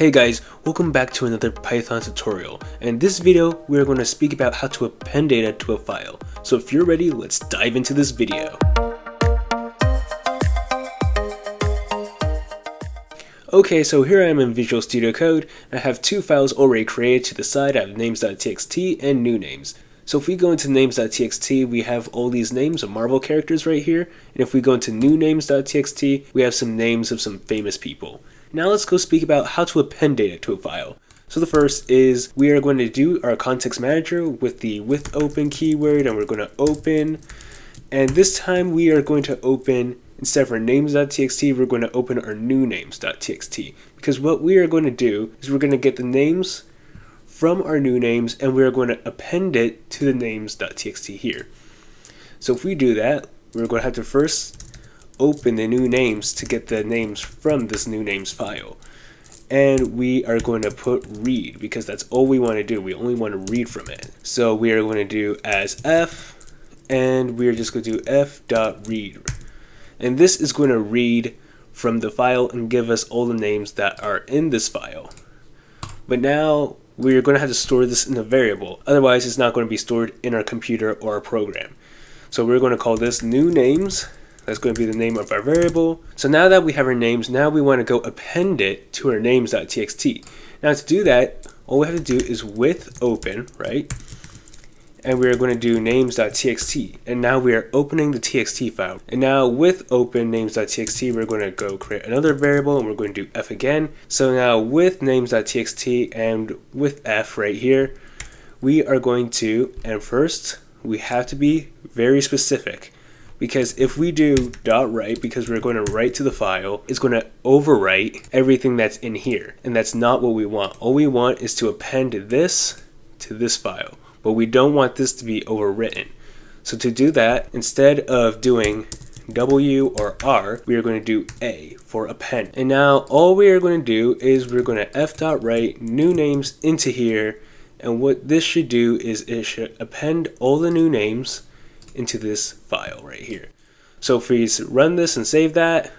Hey guys, welcome back to another Python tutorial. And in this video, we are going to speak about how to append data to a file. So if you're ready, let's dive into this video. Okay, so here I am in Visual Studio Code, and I have two files already created. To the side, I have names.txt and new names. So if we go into names.txt, we have all these names of Marvel characters right here. And if we go into new names.txt, we have some names of some famous people. Now let's go speak about how to append data to a file. So the first is we are going to do our context manager with the with open keyword, and we're going to open. And this time we are going to open, instead of our names.txt, we're going to open our new names.txt. Because what we are going to do is we're going to get the names from our new names and we are going to append it to the names.txt here. So if we do that, we're going to have to first open the new names to get the names from this new names file. And we are going to put read because that's all we want to do. We only want to read from it. So we are going to do as f, and we are just going to do f.read. And this is going to read from the file and give us all the names that are in this file. But now we're going to have to store this in a variable. Otherwise, it's not going to be stored in our computer or our program. So we're going to call this new names. That's going to be the name of our variable. So now that we have our names, now we want to go append it to our names.txt. Now to do that, all we have to do is with open, right? And we're going to do names.txt. And now we are opening the txt file. And now with open names.txt, we're going to go create another variable and we're going to do f again. So now with names.txt and with f right here, we are going to, and first, we have to be very specific. Because if we do .write, because we're going to write to the file, it's going to overwrite everything that's in here. And that's not what we want. All we want is to append this to this file. But we don't want this to be overwritten. So to do that, instead of doing W or R, we are going to do A for append. And now all we are going to do is we're going to f.write new names into here. And what this should do is it should append all the new names into this file right here. So if we run this and save that,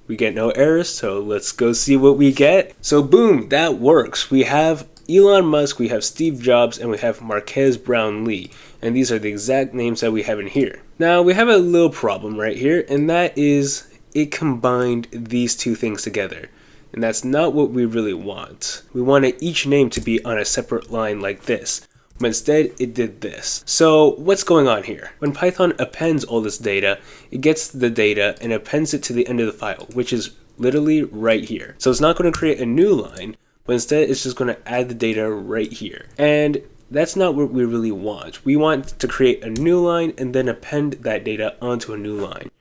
we get no errors. So let's go see what we get. So boom, that works. We have Elon Musk, we have Steve Jobs, and we have Marquez Brownlee. And these are the exact names that we have in here. Now we have a little problem right here, and that is it combined these two things together. And that's not what we really want. We wanted each name to be on a separate line like this. But instead it did this. So what's going on here? When Python appends all this data, it gets the data and appends it to the end of the file, which is literally right here. So it's not going to create a new line, but instead it's just going to add the data right here. And that's not what we really want. We want to create a new line and then append that data onto a new line.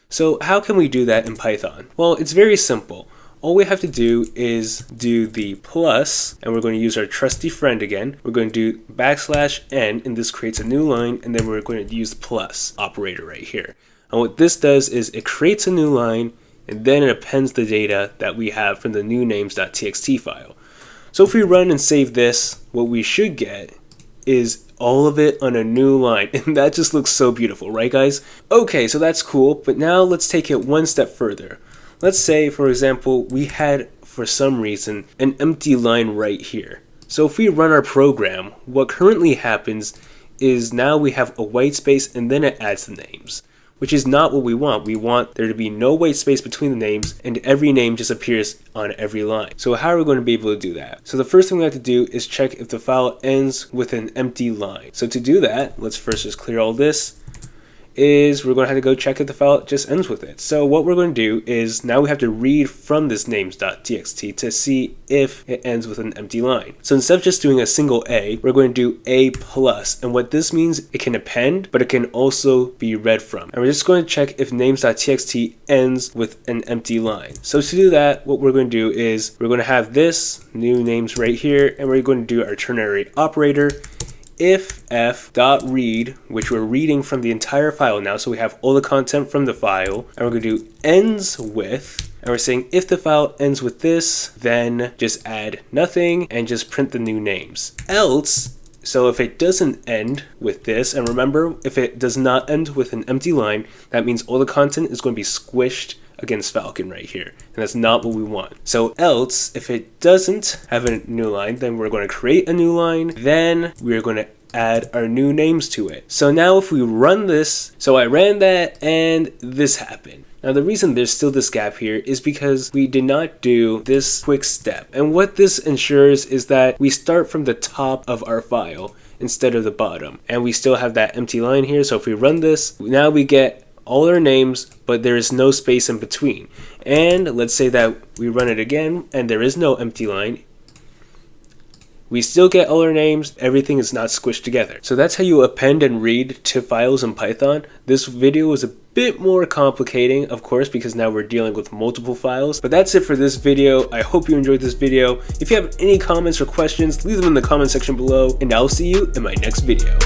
So how can we do that in Python? Well, it's very simple. All we have to do is do the plus, and we're going to use our trusty friend again. We're going to do \n, and this creates a new line, and then we're going to use the plus operator right here. And what this does is it creates a new line, and then it appends the data that we have from the new names.txt file. So if we run and save this, what we should get is all of it on a new line, and that just looks so beautiful, right guys? Okay, so that's cool, but now let's take it one step further. Let's say, for example, we had, for some reason, an empty line right here. So if we run our program, what currently happens is now we have a white space and then it adds the names, which is not what we want. We want there to be no white space between the names and every name just appears on every line. So how are we going to be able to do that? So the first thing we have to do is check if the file ends with an empty line. So to do that, let's first just clear all this. We're going to have to go check if the file just ends with it. So what we're going to do is now we have to read from this names.txt to see if it ends with an empty line. So instead of just doing a single A, we're going to do A plus. And what this means, it can append, but it can also be read from. And we're just going to check if names.txt ends with an empty line. So to do that, what we're going to do is we're going to have this new names right here, and we're going to do our ternary operator. If f.read, which we're reading from the entire file now, so we have all the content from the file, and we're going to do ends with, and we're saying if the file ends with this, then just add nothing and just print the new names. Else, so if it doesn't end with this, and remember, if it does not end with an empty line, that means all the content is going to be squished against Falcon right here, and that's not what we want. So else, if it doesn't have a new line, then we're going to create a new line, then we're going to add our new names to it. So now if we run this, so I ran that and this happened. Now the reason there's still this gap here is because we did not do this quick step. And what this ensures is that we start from the top of our file instead of the bottom. And we still have that empty line here. So if we run this, now we get all our names, but there is no space in between. And let's say that we run it again and there is no empty line. We still get all our names, everything is not squished together. So that's how you append and read to files in Python. This video is a bit more complicating, of course, because now we're dealing with multiple files. But that's it for this video. I hope you enjoyed this video. If you have any comments or questions, leave them in the comment section below, and I'll see you in my next video.